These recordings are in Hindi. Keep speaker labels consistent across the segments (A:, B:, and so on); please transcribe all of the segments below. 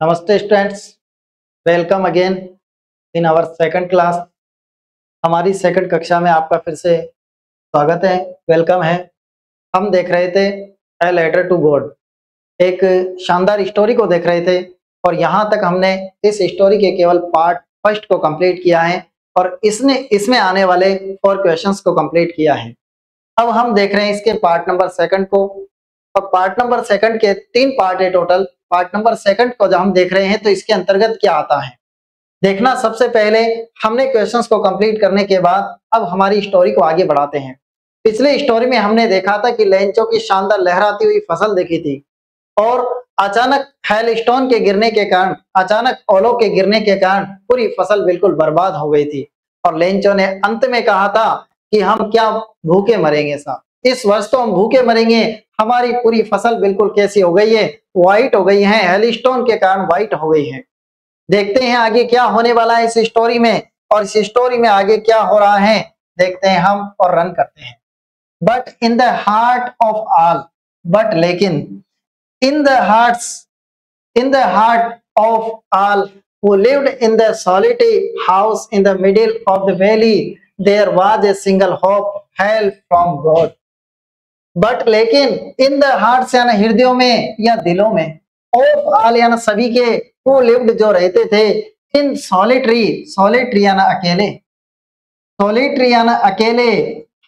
A: नमस्ते students, welcome again in our second class. हमारी सेकंड कक्षा में आपका फिर से स्वागत है, वेलकम है। हम देख रहे थे ए लेटर टू गॉड, एक शानदार स्टोरी को देख रहे थे और यहाँ तक हमने इस स्टोरी के केवल पार्ट फर्स्ट को कंप्लीट किया है और इसमें आने वाले 4 क्वेश्चंस को कंप्लीट किया है। अब हम देख रहे हैं इसके पार्ट नंबर सेकंड को, और पार्ट नंबर सेकंड के 3 पार्ट है टोटल। पार्ट नंबर सेकंड को जब हम देख रहे हैं तो इसके अंतर्गत क्या आता है देखना। सबसे पहले हमने क्वेश्चंस को कंप्लीट करने के बाद अब हमारी स्टोरी को आगे बढ़ाते हैं। पिछले स्टोरी में हमने देखा था कि लेंचो की शानदार लहराती हुई फसल देखी थी और अचानक हेलस्टोन के गिरने के कारण, अचानक ओलों के गिरने के कारण पूरी फसल बिल्कुल बर्बाद हो गई थी और लेंचो ने अंत में कहा था कि हम क्या भूखे मरेंगे साहब, इस वर्ष तो हम भूखे मरेंगे। हमारी पूरी फसल बिल्कुल कैसी हो गई है, व्हाइट हो गई है, हेलस्टोन के कारण व्हाइट हो गई है। देखते हैं आगे क्या होने वाला है इस स्टोरी में, और इस स्टोरी में आगे क्या हो रहा है देखते हैं हम और रन करते हैं। But in the heart of all, but लेकिन in the heart of all who lived in the solitary house in the middle of the valley, there was a single hope, help from God. But लेकिन इन द हार्ट याना हृदयों में या दिलों में, ऑफ ऑल याना सभी के, who lived जो रहते थे, इन सॉलिटरी याना अकेले, सॉलिटरी याना अकेले,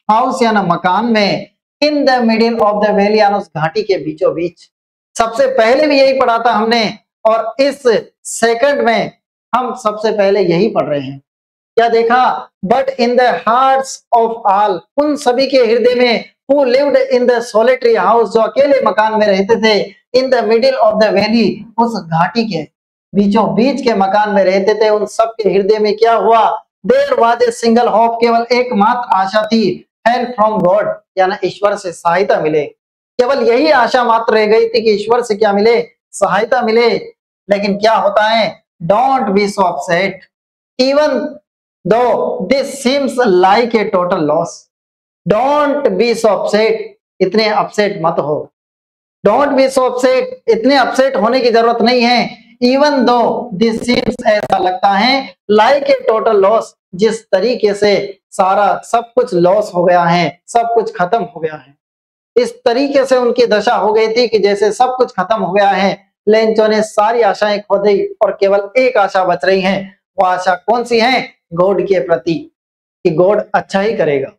A: हाउस याना मकान में, in the middle of the valley याना उस घाटी के बीचों बीच। सबसे पहले भी यही पढ़ा था हमने और इस सेकंड में हम सबसे पहले यही पढ़ रहे हैं। क्या देखा? But in the hearts of all, उन सभी के हृदय में, who lived in the solitary house जो अकेले मकान में रहते थे, in the middle of the valley उस घाटी के बीचों बीच के मकान में रहते थे, उन सब के हृदय में क्या हुआ? There was a single hope, केवल एकमात्र आशा थी, help from God यानी ईश्वर से सहायता मिले। केवल यही आशा मात्र रह गई थी कि ईश्वर से क्या मिले? सहायता मिले। लेकिन क्या होता है? Don't be so upset even though this seems like a total loss. Don't be so upset, इतने अपसेट मत हो। डोंट बी सो अपसेट, इतने अपसेट होने की जरूरत नहीं है। इवन दो दिस सीम्स, ऐसा लगता है, लाइक ए टोटल लॉस, जिस तरीके से सारा सब कुछ लॉस हो गया है, सब कुछ खत्म हो गया है। इस तरीके से उनकी दशा हो गई थी कि जैसे सब कुछ खत्म हो गया है। लेंचो ने सारी आशाएं खो दी और केवल एक आशा बच रही है। वो आशा कौन सी है? गॉड के प्रति, कि गॉड अच्छा ही करेगा।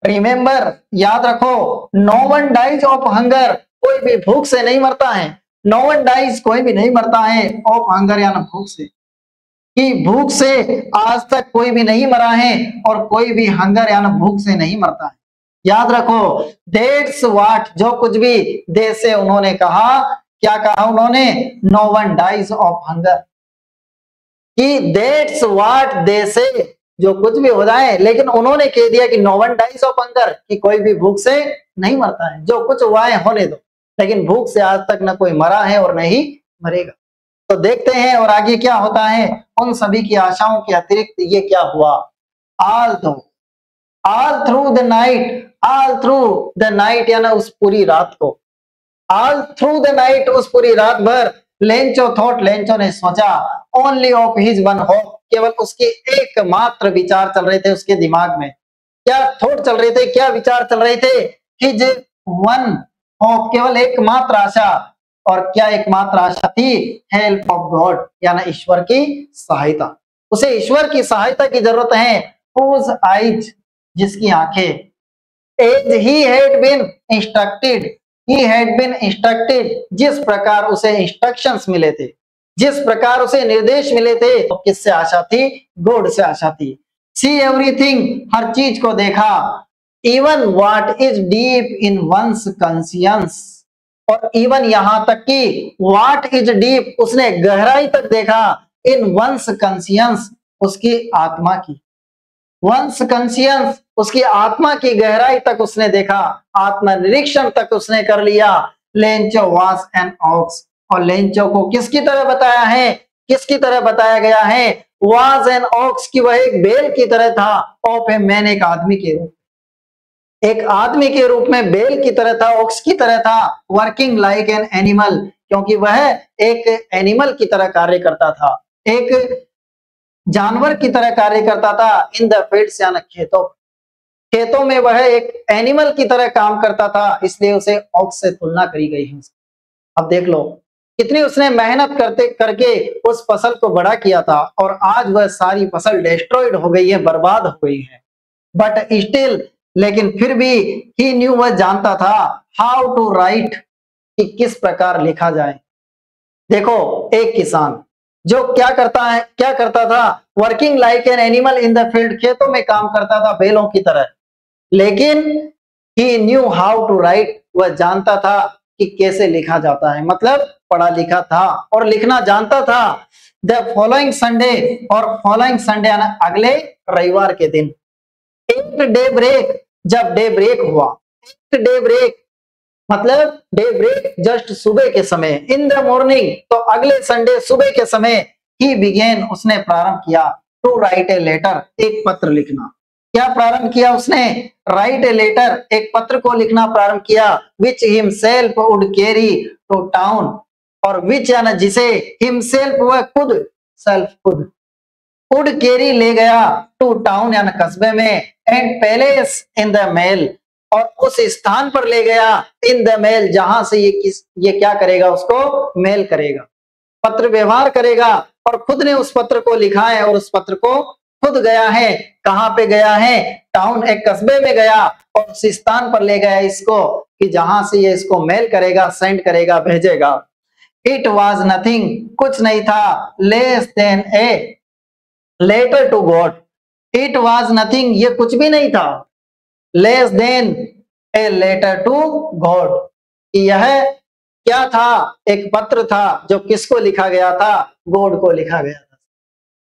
A: रिमेंबर, याद रखो, no one dies of hunger, कोई भी भूख से नहीं मरता है। नो वन डाइज, कोई भी नहीं मरता है, ऑफ हंगर यानी भूख से, कि भूख से आज तक कोई भी नहीं मरा है और कोई भी हंगर यानी भूख से नहीं मरता है। याद रखो, दैट्स व्हाट, जो कुछ भी दे से उन्होंने कहा, क्या कहा उन्होंने? No one dies of hunger, कि दैट्स व्हाट दे से, जो कुछ भी हो जाए, लेकिन उन्होंने कह दिया कि no one dies of hunger, कि कोई भी भूख से नहीं मरता है। जो कुछ हुआ है होने दो, लेकिन भूख से आज तक न कोई मरा है और नहीं मरेगा। तो देखते हैं और आगे क्या होता है। उन सभी की आशाओं के अतिरिक्त ये क्या हुआ? ऑल थ्रू द नाइट यानी उस पूरी रात को, ऑल थ्रू द नाइट, उस पूरी रात भर, लेंचो थॉट, लेंचो ने सोचा, only of his one hope, केवल उसके एकमात्र विचार चल रहे थे उसके दिमाग में। क्या थॉट चल रहे थे, क्या विचार चल रहे थे? हिज वन होप, केवल एकमात्र आशा। और क्या एकमात्र आशा थी? हेल्प ऑफ गॉड यानी ईश्वर की सहायता। उसे ईश्वर की सहायता की जरूरत है। हुज आइज, जिसकी आंखें, as he had been instructed, he had been instructed, जिस प्रकार उसे इंस्ट्रक्शंस मिले थे, जिस प्रकार उसे निर्देश मिले थे, तो किससे आशा थी? गॉड से आशा थी। See everything, हर चीज को देखा, even what is deep in one's conscience, और even यहां तक कि what is deep, उसने गहराई तक देखा, in one's conscience, उसकी आत्मा की, वंस कंसियंस, उसकी आत्मा की गहराई तक उसने देखा, आत्मनिरीक्षण तक उसने कर लिया। लेंचो वाज एन ऑक्स, और लेंचो को किसकी तरह बताया है? किसकी तरह बताया गया है? वाज एन ऑक्स, की वह एक बैल की तरह था। ऑफ ए मैन, एक आदमी के रूप, एक आदमी के रूप में बैल की तरह था, ऑक्स की तरह था। वर्किंग लाइक एन एनिमल, क्योंकि वह एक एनिमल की तरह कार्य करता था, एक जानवर की तरह कार्य करता था इन द फील्ड्स यानी खेतों खेतों में वह एक एनिमल की तरह काम करता था, इसलिए उसे ऑक्स से तुलना करी गई है। अब देख लो कितनी उसने मेहनत करते करके उस फसल को बड़ा किया था और आज वह सारी फसल डिस्ट्रॉयड हो गई है, बर्बाद हो गई है। बट स्टिल लेकिन फिर भी ही न्यू वह जानता था हाउ टू राइट कि किस प्रकार लिखा जाए। देखो एक किसान जो क्या करता था, working like an animal in the field, खेतों में काम करता था बैलों की तरह, लेकिन ही न्यू हाउ टू राइट, वह जानता था कि कैसे लिखा जाता है, मतलब पढ़ा लिखा था और लिखना जानता था। द फॉलोइंग संडे, और फॉलोइंग संडे यानी अगले रविवार के दिन, एक डे ब्रेक, जब डे ब्रेक हुआ, एक डे ब्रेक मतलब डे ब्रेक जस्ट सुबह के समय, इन द मॉर्निंग तो अगले संडे सुबह के समय, ही बिगेन उसने प्रारंभ किया टू राइट ए लेटर, एक पत्र लिखना। क्या प्रारंभ किया उसने? राइट ए लेटर, एक पत्र को लिखना प्रारंभ किया, which himself would carry to town, और विच यानी जिसे, हिमसेल्फ वह खुद, सेल्फ खुद, वुड कैरी ले गया टू टाउन यानी कस्बे में, and palace in the mail, और उस स्थान पर ले गया इन द मेल जहां से ये क्या करेगा, उसको मेल करेगा, पत्र व्यवहार करेगा, और खुद ने उस पत्र को लिखा है और उस पत्र को खुद गया है, कहां पे गया है, टाउन एक कस्बे में गया और उस स्थान पर ले गया इसको कि जहां से ये इसको मेल करेगा, सेंड करेगा, भेजेगा। इट वाज नथिंग, कुछ नहीं था, less than a letter to God, it was nothing, ये कुछ भी नहीं था, less than a letter to God, यह क्या था, एक पत्र था जो किसको लिखा गया था, गॉड को लिखा गया था।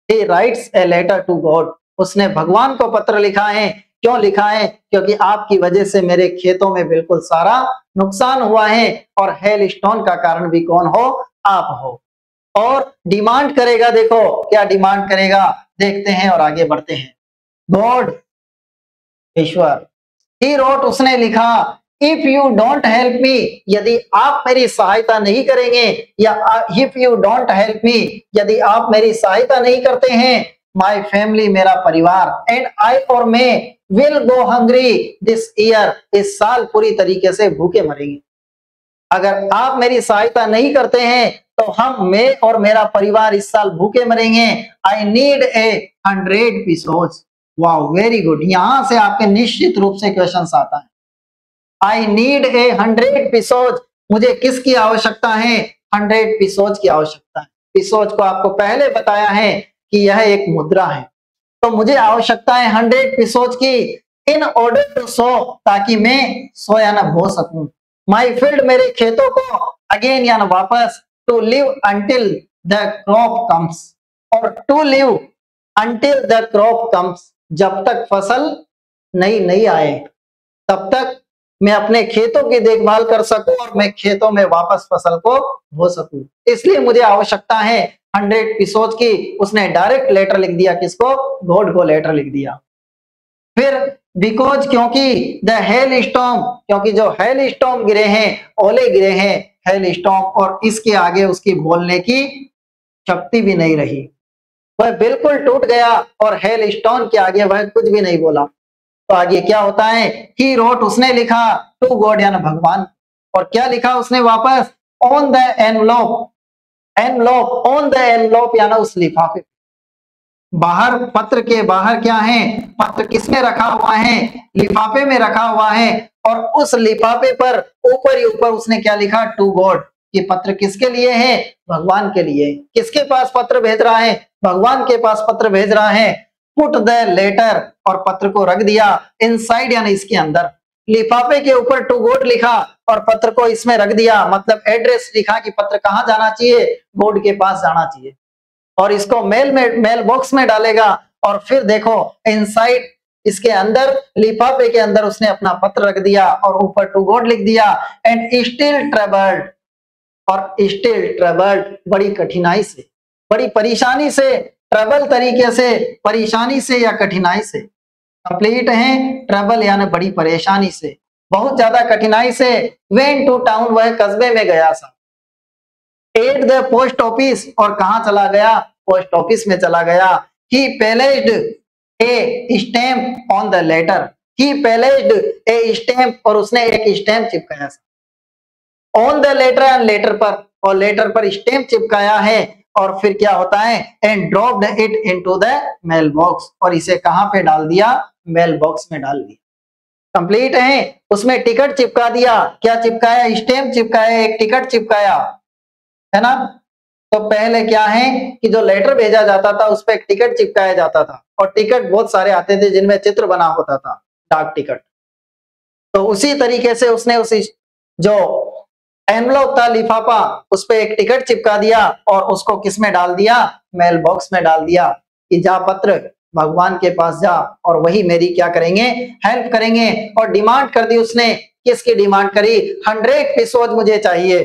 A: He writes a letter to God, उसने भगवान को पत्र लिखा है। क्यों लिखा है? क्योंकि आपकी वजह से मेरे खेतों में बिल्कुल सारा नुकसान हुआ है, और हेल स्टोन का कारण भी कौन हो, आप हो। और डिमांड करेगा, देखो क्या डिमांड करेगा, देखते हैं और आगे बढ़ते हैं। गॉड, ईश्वर, ही रोट, उसने लिखा, if you don't help me, यदि आप मेरी सहायता नहीं करेंगे, या if you don't help me, यदि आप मेरी सहायता नहीं करते हैं, माय फैमिली, मेरा परिवार, एंड आई और मैं, will go hungry this year, इस साल पूरी तरीके से भूखे मरेंगे। अगर आप मेरी सहायता नहीं करते हैं तो मैं और मेरा परिवार इस साल भूखे मरेंगे। I need a 100 pesos, wow very good, यहां से आपके निश्चित रूप से क्वेश्चन आता है। आई नीड ए 100 पीसोज, मुझे किसकी आवश्यकता है, 100 पीसोज की आवश्यकता है। पीसोज को आपको पहले बताया है कि यह एक मुद्रा है, तो मुझे आवश्यकता है 100 पीसोज की, इन ऑर्डर टू सो, ताकि मैं सो या ना बो सकूं, माई फील्ड, मेरे खेतों को, अगेन या ना वापस, to live until the crop comes, और to live until the crop comes, जब तक फसल नहीं आए तब तक मैं अपने खेतों की देखभाल कर सकूं और मैं खेतों में वापस फसल को बो सकूं, इसलिए मुझे आवश्यकता है 100 पीसोज की। उसने डायरेक्ट लेटर लिख दिया, किसको, गॉड को लेटर लिख दिया। फिर बिकॉज, क्योंकि द हेल स्टॉर्म, क्योंकि जो हेल स्टॉर्म गिरे हैं, ओले गिरे हैं, हेल स्टॉर्म, और इसके आगे उसकी बोलने की शक्ति भी नहीं रही, वह बिल्कुल टूट गया और हेल स्टोन के आगे वह कुछ भी नहीं बोला। तो आगे क्या होता है, ही रोट, उसने लिखा, टू गॉड यानी भगवान, और क्या लिखा उसने वापस, on the envelope, envelope, on the envelope यानी उस लिफाफे, बाहर, पत्र के बाहर क्या है, पत्र किसमें रखा हुआ है, लिफाफे में रखा हुआ है, और उस लिफाफे पर ऊपर ही ऊपर उसने क्या लिखा, टू गॉड, ये पत्र किसके लिए है, भगवान के लिए। किसके पास पत्र भेज रहा है, भगवान के पास पत्र भेज रहा है। पुट द लेटर, और पत्र को रख दिया, इनसाइड यानी इसके अंदर, लिफाफे के ऊपर टू गॉड लिखा और पत्र को इसमें रख दिया, मतलब एड्रेस लिखा कि पत्र कहां जाना चाहिए, गॉड के पास जाना चाहिए, और इसको मेल बॉक्स में डालेगा। और फिर देखो इनसाइड, इसके अंदर, लिफाफे के अंदर उसने अपना पत्र रख दिया और ऊपर टू गॉड लिख दिया। एंड स्टिल ट्रबल्ड, और स्टिल ट्रबल्ड, बड़ी कठिनाई से, बड़ी परेशानी से, ट्रबल तरीके से, परेशानी से या कठिनाई से, कंप्लीट है, ट्रबल यानी बड़ी परेशानी से, बहुत ज्यादा कठिनाई से, वेन टू टाउन, वह कस्बे में गया था। एट द पोस्ट ऑफिस, और कहां चला गया? पोस्ट ऑफिस में चला गया। He placed a stamp on the letter, he placed a stamp, और उसने एक स्टैम्प चिपकाया on the letter, and letter पर, और लेटर पर स्टैम्प चिपकाया है। और फिर क्या होता है? And dropped it into the mailbox, और इसे कहां पे डाल दिया? मेल बॉक्स में डाल दिया। कंप्लीट है। उसमें टिकट चिपका दिया। क्या चिपकाया? स्टैम्प चिपकाया, एक टिकट चिपकाया, है ना। तो पहले क्या है कि जो लेटर भेजा जाता था उस पर एक टिकट चिपकाया जाता था, और टिकट बहुत सारे आते थे जिनमें चित्र बना होता था, डाक टिकट। तो उसी तरीके से उसने उसी जो एनवलप था, लिफाफा, उस पे एक टिकट चिपका दिया और उसको किस में डाल दिया? मेल बॉक्स में डाल दिया कि जा पत्र, भगवान के पास जा, और वही मेरी क्या करेंगे? हेल्प करेंगे। और डिमांड कर दी उसने। किसकी डिमांड करी? 100 एपिसोड मुझे चाहिए,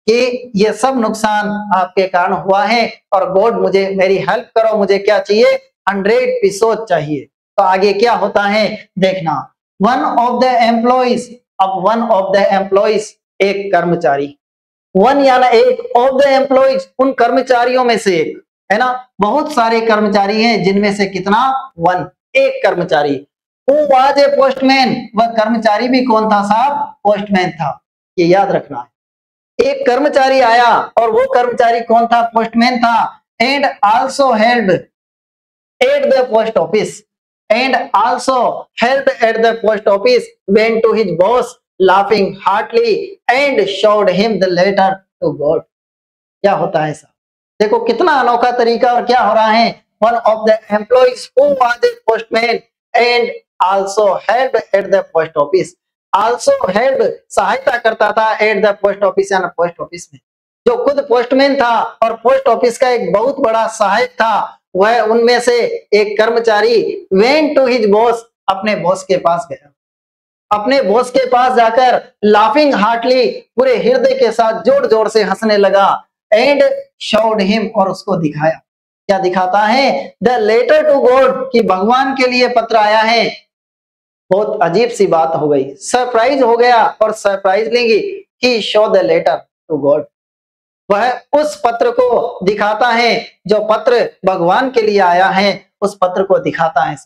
A: कि ये सब नुकसान आपके कारण हुआ है, और गॉड मुझे मेरी हेल्प करो, मुझे क्या चाहिए? 100 एपिसोड चाहिए। तो आगे क्या होता है देखना। वन ऑफ द एम्प्लॉइज, अब वन ऑफ द एम्प्लॉइज, एक कर्मचारी, वन यानी एक, ऑफ द एम्प्लॉइज, उन कर्मचारियों में से एक, है ना। बहुत सारे कर्मचारी हैं, जिनमें से कितना? वन, एक कर्मचारी। हु वाज ए पोस्टमैन, वह कर्मचारी भी कौन था साहब? पोस्टमैन था। ये याद रखना है। एक कर्मचारी आया, और वो कर्मचारी कौन था? पोस्टमैन था। And also held at the post office, and also held at the post office, went to his boss laughing heartily and showed him the letter to God। क्या होता है साहब? देखो कितना अनोखा तरीका, और क्या हो रहा है? One of the employees who was a postman and also helped at the post office, also helped, सहायता करता था at the post office, यानी पोस्ट ऑफिस में। जो खुद पोस्टमैन था और पोस्ट ऑफिस का एक बहुत बड़ा सहायक था, वह उनमें से एक कर्मचारी went to his boss, अपने बॉस के पास गया। अपने बॉस के पास जाकर लाफिंग हार्टली, पूरे हृदय के साथ जोर जोर से हंसने लगा। एंड शोड हिम, और उसको दिखाया। क्या दिखाता है? द लेटर टू गॉड, कि भगवान के लिए पत्र आया है। बहुत अजीब सी बात हो गई, सरप्राइज हो गया, और सरप्राइजिंगली ही show the letter to God, वह उस पत्र को दिखाता है जो पत्र भगवान के लिए आया है, उस पत्र को दिखाता है।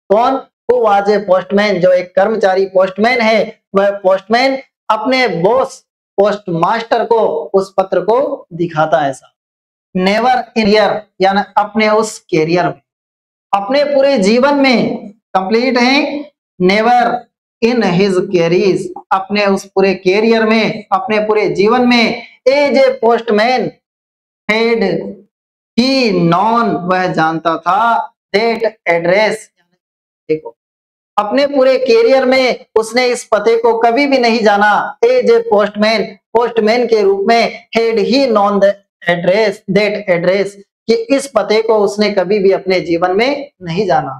A: कौन? Who was a postman, जो एक कर्मचारी पोस्टमैन है, वह पोस्टमैन अपने बॉस पोस्ट मास्टर को उस पत्र को दिखाता है। नेवर इन ईयर, यानी अपने उस कैरियर में, अपने पूरे जीवन में, कंप्लीट है। नेवर इन हिज कैरियर, अपने उस पूरे कैरियर में, अपने पूरे जीवन में, as a postman had he known, वह जानता था, दैट एड्रेस। देखो, अपने पूरे कैरियर में उसने इस पते को कभी भी नहीं जाना। एज ए पोस्टमैन, पोस्टमैन के रूप में, head he known the address, that address, कि इस पते को उसने कभी भी अपने जीवन में नहीं जाना,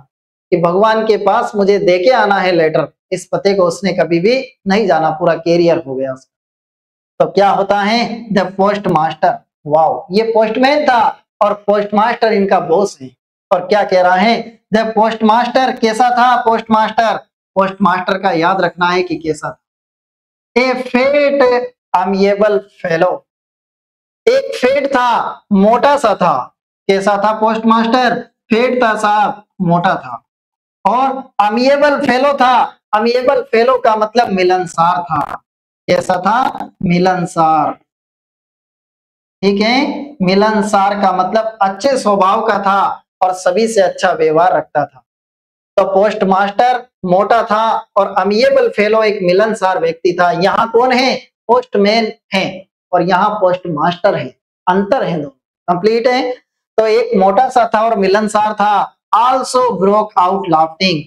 A: कि भगवान के पास मुझे देके आना है लेटर। इस पते को उसने कभी भी नहीं जाना, पूरा कैरियर हो गया उसका। तो क्या होता है? द पोस्ट मास्टर, वाओ, ये पोस्टमैन था और पोस्ट मास्टर इनका बॉस है। और क्या कह रहा है? द पोस्ट मास्टर, कैसा था पोस्ट मास्टर? पोस्ट मास्टर का याद रखना है कि कैसा था। ए फेट अमिएबल फेलो, एक फेट था, मोटा सा था। कैसा था पोस्ट मास्टर? फेट था साहब, मोटा था। और अमिएबल फेलो था। अमिएबल फेलो का मतलब मिलनसार था। कैसा था? मिलनसार। ठीक है, मिलनसार का मतलब अच्छे स्वभाव का था और सभी से अच्छा व्यवहार रखता था। तो पोस्ट मास्टर मोटा था और अमिएबल फेलो एक मिलनसार व्यक्ति था। यहाँ कौन है? पोस्टमैन है और यहाँ पोस्ट मास्टर है, अंतर है दोनों। कंप्लीट है। तो एक मोटा सा था और मिलनसार था। Also broke out laughing,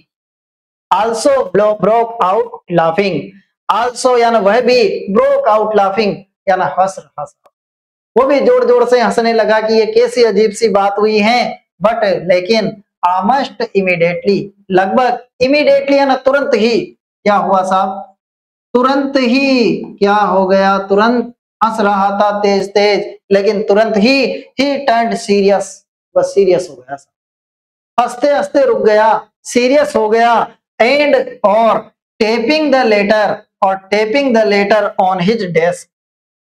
A: also broke out laughing, also यानी वह भी, ब्रोक आउट लाफिंग यानी हंस रहा, वो भी जोर जोर से हंसने लगा कि ये कैसी अजीब सी बात हुई है। बट लेकिन ऑलमोस्ट इमीडिएटली, लगभग इमीडिएटली यानी तुरंत ही, क्या हुआ साहब? तुरंत ही क्या हो गया? तुरंत हंस रहा था तेज तेज, लेकिन तुरंत ही टर्न्ड सीरियस, बस सीरियस हो गया, हंसते हंसते रुक गया, सीरियस हो गया। एंड और टेपिंग द लेटर, और tapping the letter on his desk,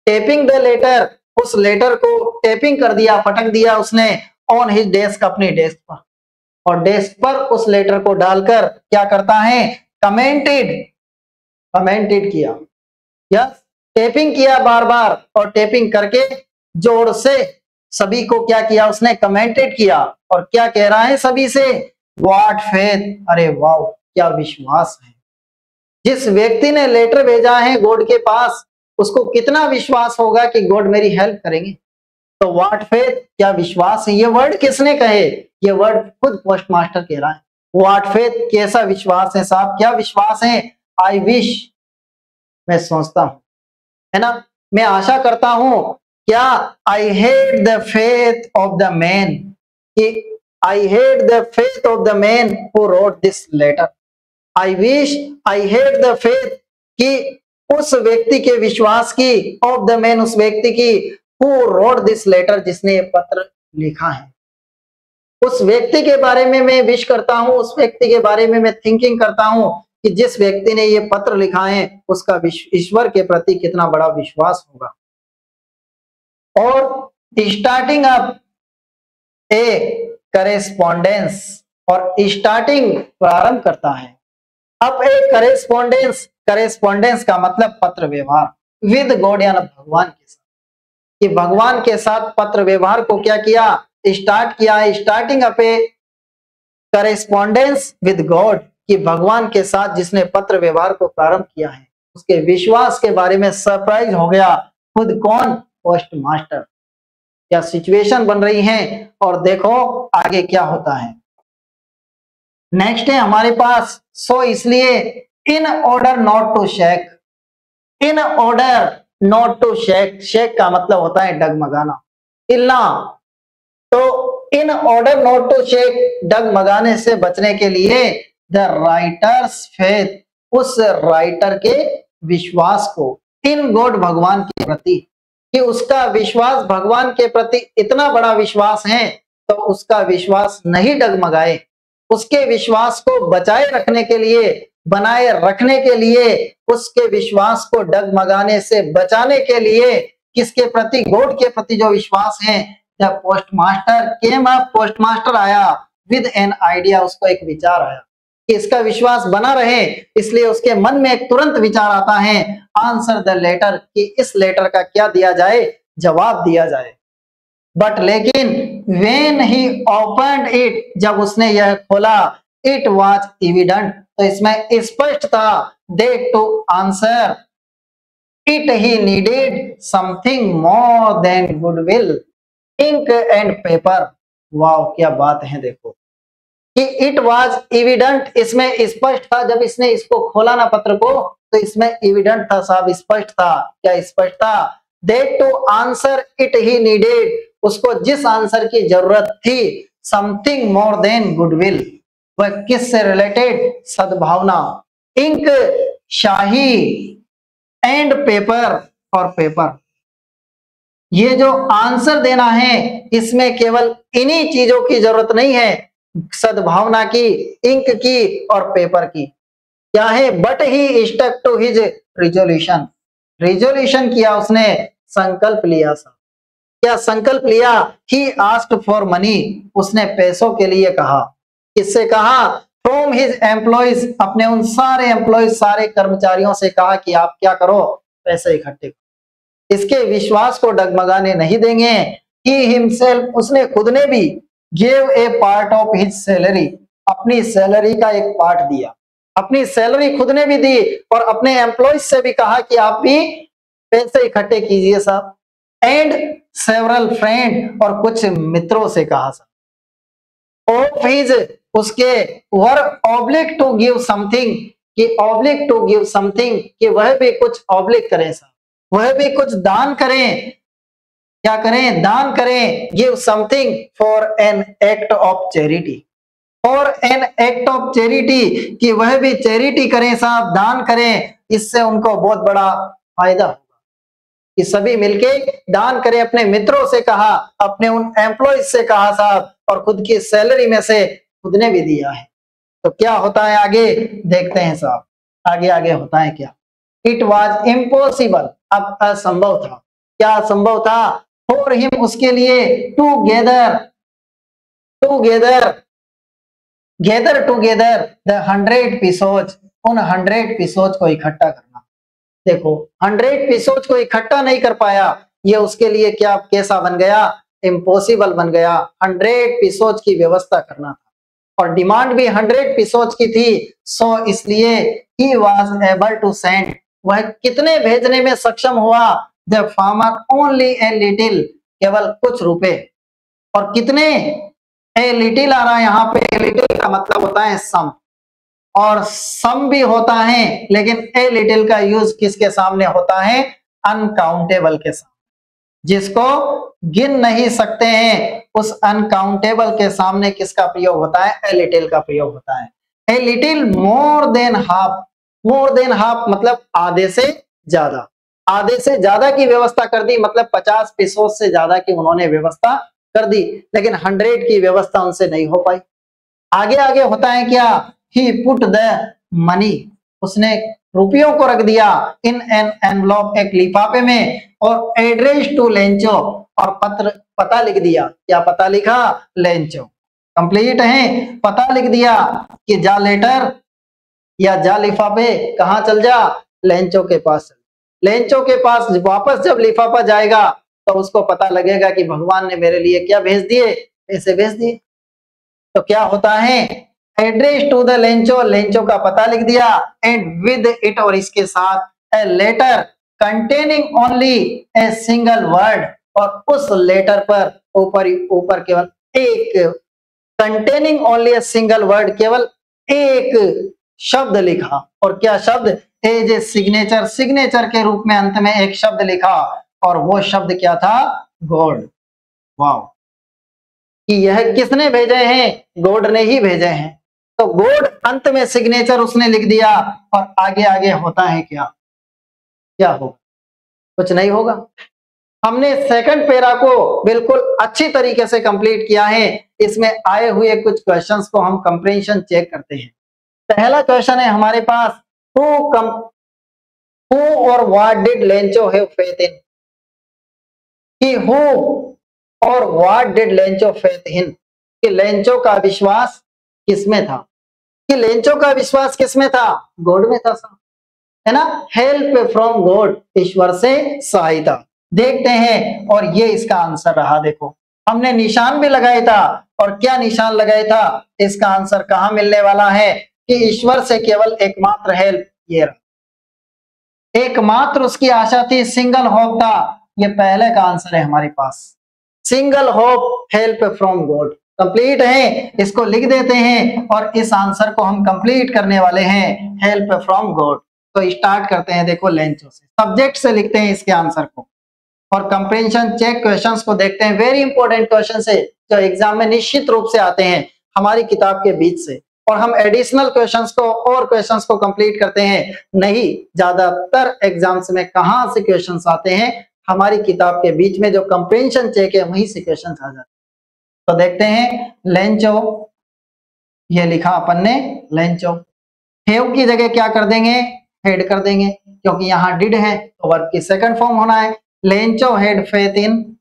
A: tapping the letter उस लेटर को टेपिंग कर दिया, पटक दिया उसने ऑन हिज डेस्क, अपनी डेस्क पर, और डेस्क पर उस लेटर को डालकर क्या करता है, कमेंटेड, कमेंटेड किया, यस, टेपिंग किया बार बार, और टेपिंग करके जोर से सभी को क्या किया उसने, कमेंटेड किया। और क्या कह रहा है सभी से, व्हाट फेथ, अरे वाह क्या विश्वास है। जिस व्यक्ति ने लेटर भेजा है गॉड के पास, उसको कितना विश्वास होगा कि गॉड मेरी हेल्प करेंगे। तो व्हाट फेथ, क्या विश्वास है। ये वर्ड किसने कहे, ये वर्ड खुद पोस्ट मास्टर कह रहा है। व्हाट फेथ, कैसा विश्वास है साहब, क्या विश्वास है। आई विश, मैं सोचता हूं, है ना, मैं आशा करता हूं, क्या, I hate the faith of the man, कि I hate the faith of the man who wrote this letter. I wish, I hate the faith, कि उस व्यक्ति के विश्वास की, ऑफ द मैन, उस व्यक्ति की, हु रोट दिस लेटर, जिसने ये पत्र लिखा है। उस व्यक्ति के बारे में मैं विश करता हूं, उस व्यक्ति के बारे में मैं थिंकिंग करता हूं कि जिस व्यक्ति ने ये पत्र लिखा है उसका ईश्वर के प्रति कितना बड़ा विश्वास होगा। और स्टार्टिंग अप ए करेस्पॉन्डेंस, और स्टार्टिंग प्रारंभ करता है अब एक करेस्पॉन्डेंस, करेस्पॉन्डेंस का मतलब पत्र व्यवहार, विद गॉड, यानी भगवान के साथ, कि भगवान के साथ पत्र व्यवहार को क्या किया, स्टार्ट किया है। Starting up A correspondence with God, कि भगवान के साथ जिसने पत्र व्यवहार को प्रारंभ किया है उसके विश्वास के बारे में सरप्राइज हो गया खुद कौन, पोस्ट मास्टर। क्या सिचुएशन बन रही है, और देखो आगे क्या होता है। नेक्स्ट है हमारे पास, सो इसलिए in order not to shake, in order not to shake, shake का मतलब होता है डगमगाना, हिलना। तो in order not to shake, डगमगाने से बचने के लिए, द राइटर्स फेथ, उस राइटर के विश्वास को, इन गॉड, भगवान के प्रति, कि उसका विश्वास भगवान के प्रति इतना बड़ा विश्वास है तो उसका विश्वास नहीं डगमगाए, उसके विश्वास को बचाए रखने के लिए, बनाए रखने के लिए, उसके विश्वास को डगमगाने से बचाने के लिए, किसके प्रति, गॉड के प्रति जो विश्वास है। जब post master came up, post master आया विद एन आइडिया, उसको एक विचार आया कि इसका विश्वास बना रहे, इसलिए उसके मन में एक तुरंत विचार आता है, आंसर द लेटर, कि इस लेटर का क्या दिया जाए, जवाब दिया जाए। बट लेकिन व्हेन ही ओपनड इट, जब उसने यह खोला, इट वाज एविडेंट, तो इसमें स्पष्ट था, that to answer it he needed something more than goodwill, ink and paper. वाह क्या बात है, देखो कि इट वाज एविडेंट, इसमें स्पष्ट था, जब इसने इसको खोला ना पत्र को, तो इसमें एविडेंट था साहब, स्पष्ट था। क्या स्पष्ट था, that to answer it he needed, उसको जिस आंसर की जरूरत थी, समथिंग मोर देन गुडविल, वह किस से रिलेटेड, सद्भावना, इंक शाही, एंड पेपर, और पेपर। ये जो आंसर देना है इसमें केवल इन्हीं चीजों की जरूरत नहीं है, सद्भावना की, इंक की, और पेपर की। क्या है, but he stuck to his resolution, resolution किया उसने, संकल्प लिया सा। क्या संकल्प लिया, ही आस्क्ड फॉर मनी, उसने पैसों के लिए कहा, किससे कहा, फ्रॉम हिज एम्प्लॉइज, अपने उन सारे एम्प्लॉइज, सारे कर्मचारियों से कहा कि आप क्या करो, पैसे इकट्ठे करो। इसके विश्वास को डगमगाने नहीं देंगे। ही हिमसेल्फ, उसने खुद ने भी, give a part of his salary, अपनी सैलरी का एक पार्ट दिया, अपनी सैलरी खुद ने भी दी, और अपने एम्प्लॉइज से भी कहा कि आप भी पैसे इकट्ठे कीजिए साहब। एंड सेवरल फ्रेंड, और कुछ मित्रों से कहा साहब। ऑफ हिज, उसके, वर ऑब्लिक टू गिव समथिंग, कि ऑब्लिक टू गिव समथिंग, कि वह भी कुछ ऑब्लिक करें साहब, वह भी कुछ दान करें। क्या करें, दान करें। Give something for an act of charity, for an act of charity, कि वह भी चैरिटी करें साहब, दान करें, इससे उनको बहुत बड़ा फायदा होगा, कि सभी मिलके दान करें। अपने मित्रों से कहा, अपने उन एम्प्लॉइज से कहा साहब, और खुद की सैलरी में से खुद ने भी दिया है। तो क्या होता है आगे, देखते हैं साहब, आगे आगे होता है क्या। इट वॉज इम्पॉसिबल, अब असंभव था। क्या असंभव था, फॉर हिम उसके लिए, गैदर टूगेदर द 100 पीसोज, उन 100 पीसोज को इकट्ठा करना। देखो 100 पीसोज को इकट्ठा नहीं कर पाया, ये उसके लिए क्या कैसा बन गया, इम्पॉसिबल बन गया। 100 पीसोज की व्यवस्था करना था और डिमांड भी 100 पीसोज की थी, सो इसलिए he was able to send, वह कितने भेजने में सक्षम हुआ, the farmer only a little, केवल कुछ रुपए। और कितने, ए लिटिल आ रहा है यहाँ पे, ए लिटिल का मतलब होता है सम, और सम भी होता है, लेकिन ए लिटिल का यूज किसके सामने होता है, अनकाउंटेबल के सामने, जिसको गिन नहीं सकते हैं, उस अनकाउंटेबल के सामने किसका प्रयोग होता है, ए लिटिल का प्रयोग होता है। A little more than half, more than half मतलब आधे से ज्यादा, आधे से ज्यादा की व्यवस्था कर दी, मतलब 50 पीसों से ज्यादा की उन्होंने व्यवस्था कर दी, लेकिन 100 की व्यवस्था उनसे नहीं हो पाई। आगे आगे होता है क्या, ही पुट द मनी, उसने रुपयों को रख दिया, इन एन एनवलप, एक लिफाफे में, और एड्रेस टू लेंचो, और पता लिख दिया, क्या पता लिखा, लेंचो। कंप्लीट है, पता लिख दिया कि जा लेटर या जा लिफाफे, कहां चल जा, लेंचो के पास। लेंचो के पास वापस जब लिफाफा जाएगा तो उसको पता लगेगा कि भगवान ने मेरे लिए क्या भेज दिए, पैसे भेज दिए। तो क्या होता है, address to the Lencho, Lencho का पता लिख दिया, एंड विद इट, और इसके साथ, a letter containing only a single word, और उस लेटर पर ऊपर ऊपर केवल एक, containing only a single word, केवल एक शब्द लिखा। और क्या शब्द, एज ए सिग्नेचर, सिग्नेचर के रूप में अंत में एक शब्द लिखा, और वो शब्द क्या था, गॉड। वाह, कि यह किसने भेजे हैं, गॉड ने ही भेजे हैं। तो गॉड अंत में सिग्नेचर उसने लिख दिया, और आगे आगे होता है क्या, क्या होगा, कुछ नहीं होगा। हमने सेकंड पैरा को बिल्कुल अच्छी तरीके से कंप्लीट किया है। इसमें आए हुए कुछ क्वेश्चंस को हम कंप्रीहेंशन चेक करते हैं। पहला क्वेश्चन है हमारे पास, हु और what did Lencho have faith in, कि हु और what did Lencho faith in, कि लेंचो का विश्वास किसमें था, कि लेंचो का विश्वास किसमें था, गॉड में था, है ना। हेल्प फ्रॉम गॉड, ईश्वर से सहायता। देखते हैं, और ये इसका आंसर रहा। देखो हमने निशान भी लगाया था, और क्या निशान लगाया था, इसका आंसर कहां मिलने वाला है, कि ईश्वर से केवल एकमात्र हेल्प, ये रहा, एकमात्र उसकी आशा थी, सिंगल होप था, ये पहले का आंसर है हमारे पास, single hope, help from God. Complete है, इसको लिख देते हैं, और इस आंसर को हम कंप्लीट करने वाले हैं, हेल्प फ्रॉम गॉड। तो स्टार्ट करते हैं, देखो लेंचो से, सब्जेक्ट से लिखते हैं इसके आंसर को, और कंप्रीहेंशन चेक क्वेश्चंस को देखते हैं। वेरी इंपॉर्टेंट क्वेश्चन है, जो एग्जाम में निश्चित रूप से आते हैं हमारी किताब के बीच से, और हम एडिशनल क्वेश्चंस को और क्वेश्चंस को कंप्लीट करते हैं। नहीं, ज्यादातर एग्जाम्स में कहां से क्वेश्चंस आते हैं, हमारी किताब के बीच में जो कंप्रीहेंशन चेक है वहीं से क्वेश्चंस आ जाते हैं। तो देखते हैं, लेंचो, ये लिखा अपन ने लेंचो, हैव की जगह क्या कर देंगे, हेड कर देंगे, क्योंकि यहाँ डिड है तो वर्ब की सेकंड फॉर्म होना है। लेंचो हैड फेथ इन,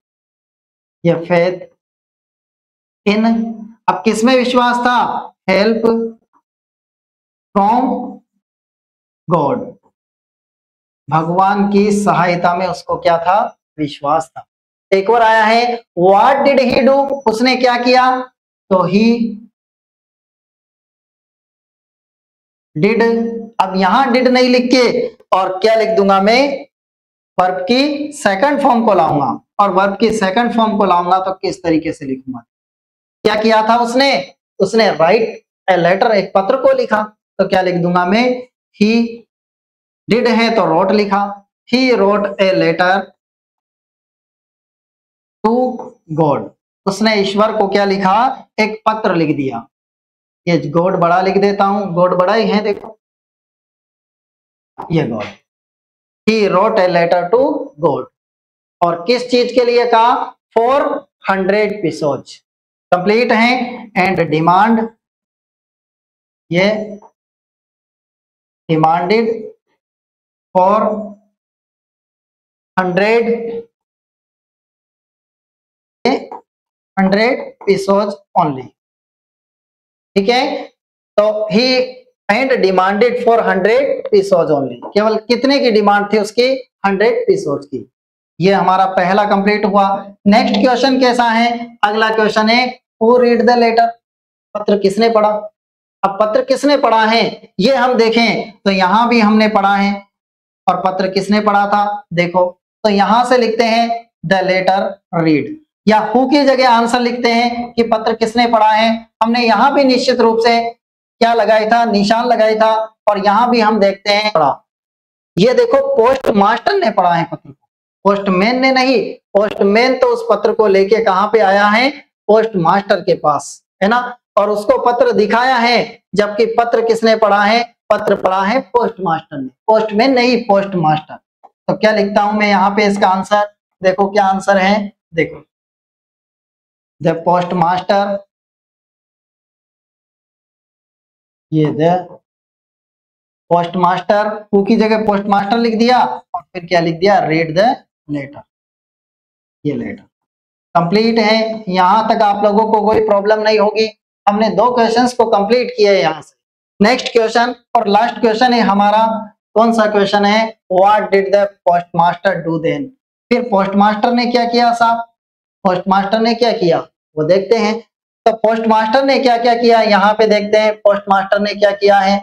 A: ये फेथ इन, अब किसमें विश्वास था, हेल्प फ्रॉम गॉड, भगवान की सहायता में उसको क्या था, विश्वास था। एक और आया है, व्हाट डिड ही डू, उसने क्या किया, तो ही डिड, अब यहां डिड नहीं लिख के, और क्या लिख दूंगा मैं, वर्ब की सेकंड फॉर्म को लाऊंगा, और वर्ब की सेकंड फॉर्म को लाऊंगा तो किस तरीके से लिखूंगा, क्या किया था उसने, उसने राइट ए लेटर, एक पत्र को लिखा, तो क्या लिख दूंगा मैं, ही डिड है तो रोट लिखा, he wrote a letter to God, उसने ईश्वर को क्या लिखा, एक पत्र लिख दिया। ये गॉड बड़ा लिख देता हूं, गॉड बड़ा ही है, देखो ये God, he wrote a letter to God, और किस चीज के लिए कहा, फॉर 100 पीसोज, कंप्लीट है। एंड डिमांड, ये डिमांडेड फॉर 100 100 pesos only. ठीक है, तो he and demanded for 100 pesos only. केवल कितने की डिमांड थी उसकी? 100 pesos की। ये हमारा पहला कंप्लीट हुआ। नेक्स्ट क्वेश्चन कैसा है? अगला क्वेश्चन है हु रीड द लेटर, पत्र किसने पढ़ा। अब पत्र किसने पढ़ा है ये हम देखें तो यहां भी हमने पढ़ा है, और पत्र किसने पढ़ा था देखो, तो यहां से लिखते हैं द लेटर रीड, या हु की जगह आंसर लिखते हैं कि पत्र किसने पढ़ा है। हमने यहां भी निश्चित रूप से क्या लगाया था? निशान लगाया था, और यहां भी हम देखते हैं पढ़ा। ये देखो पोस्ट मास्टर ने पढ़ा है पत्र को, पोस्टमैन ने नहीं। पोस्टमैन तो उस पत्र को लेके कहां पे आया है? पोस्ट मास्टर के पास, है ना, और उसको पत्र दिखाया है, जबकि पत्र किसने पढ़ा है? पत्र पढ़ा है पोस्ट मास्टर ने, पोस्टमैन नहीं, पोस्ट मास्टर। तो क्या लिखता हूं मैं यहाँ पे इसका आंसर? देखो क्या आंसर है, देखो द पोस्ट मास्टर, ये द पोस्ट मास्टर, हु की जगह पोस्ट मास्टर लिख दिया, और फिर क्या लिख दिया? Read the letter. ये लेटर कंप्लीट है। यहां तक आप लोगों को कोई प्रॉब्लम नहीं होगी। हमने 2 क्वेश्चंस को कंप्लीट किया है यहां से। नेक्स्ट क्वेश्चन और लास्ट क्वेश्चन है हमारा, कौन सा क्वेश्चन है? What did the post master do then. फिर पोस्ट मास्टर ने क्या किया साहब? पोस्ट मास्टर ने क्या किया वो देखते हैं। तो पोस्ट मास्टर ने क्या क्या किया यहाँ पे देखते हैं। पोस्ट मास्टर ने क्या किया है?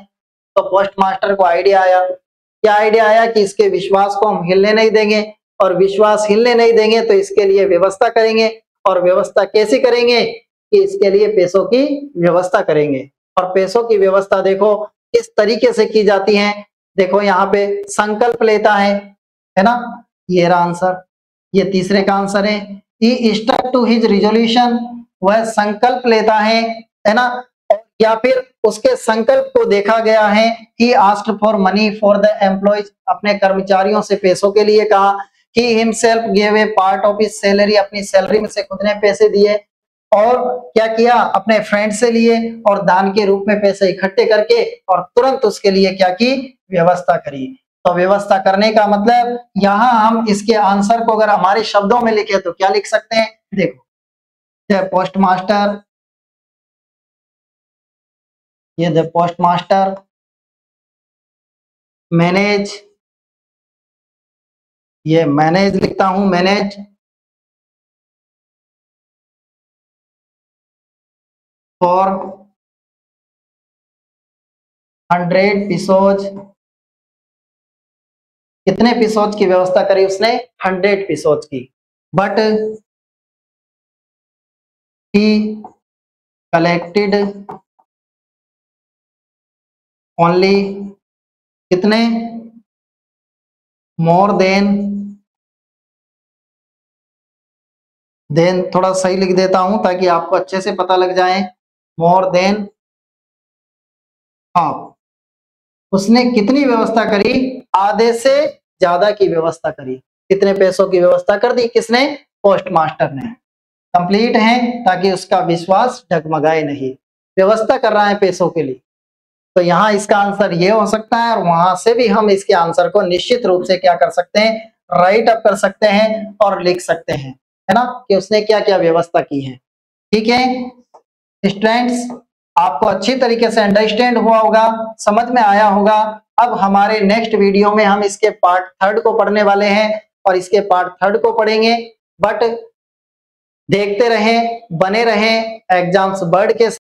A: तो पोस्ट मास्टर को आइडिया आया। क्या आइडिया आया? कि इसके विश्वास को हम हिलने नहीं देंगे, और विश्वास हिलने नहीं देंगे तो इसके लिए व्यवस्था करेंगे। और व्यवस्था कैसी करेंगे? कि इसके लिए पैसों की व्यवस्था करेंगे। और पैसों की व्यवस्था देखो किस तरीके से की जाती है। देखो यहाँ पे संकल्प लेता है ना, ये रहा आंसर। ये तीसरे का आंसर है। ही स्टक टू हिज रिजोल्यूशन, वह संकल्प लेता है ना, या फिर उसके संकल्प को देखा गया है। He asked for money for the employees, अपने कर्मचारियों से पैसों के लिए कहा। He himself give a part of his salary, अपनी सैलरी में से खुद ने पैसे दिए। और क्या किया? अपने फ्रेंड से लिए और दान के रूप में पैसे इकट्ठे करके, और तुरंत उसके लिए क्या की? व्यवस्था करी। तो व्यवस्था करने का मतलब यहां हम इसके आंसर को अगर हमारे शब्दों में लिखे तो क्या लिख सकते हैं? देखो पोस्ट मास्टर, ये द पोस्ट मास्टर मैनेज, ये मैनेज लिखता हूं, मैनेज फॉर 100 pesos। कितने pesos की व्यवस्था करी उसने? 100 pesos की। बट ही कलेक्टेड ओनली, कितने? मोर देन थोड़ा सही लिख देता हूं ताकि आपको अच्छे से पता लग जाए। मोर देन हाफ, उसने कितनी व्यवस्था करी? आधे से ज्यादा की व्यवस्था करी। कितने पैसों की व्यवस्था कर दी? किसने? पोस्ट मास्टर ने। कंप्लीट है ताकि उसका विश्वास डगमगाए नहीं। व्यवस्था कर रहा है पैसों के लिए। तो यहाँ इसका आंसर ये हो सकता है, और वहां से भी हम इसके आंसर को निश्चित रूप से क्या कर सकते हैं? राइट अप कर सकते हैं और लिख सकते हैं, है ना, कि उसने क्या क्या व्यवस्था की है। ठीक है स्टूडेंट्स, आपको अच्छी तरीके से अंडरस्टैंड हुआ होगा, समझ में आया होगा। अब हमारे नेक्स्ट वीडियो में हम इसके पार्ट 3 को पढ़ने वाले हैं, और इसके पार्ट 3 को पढ़ेंगे। बट देखते रहें, बने रहें एग्जाम्स वर्ड के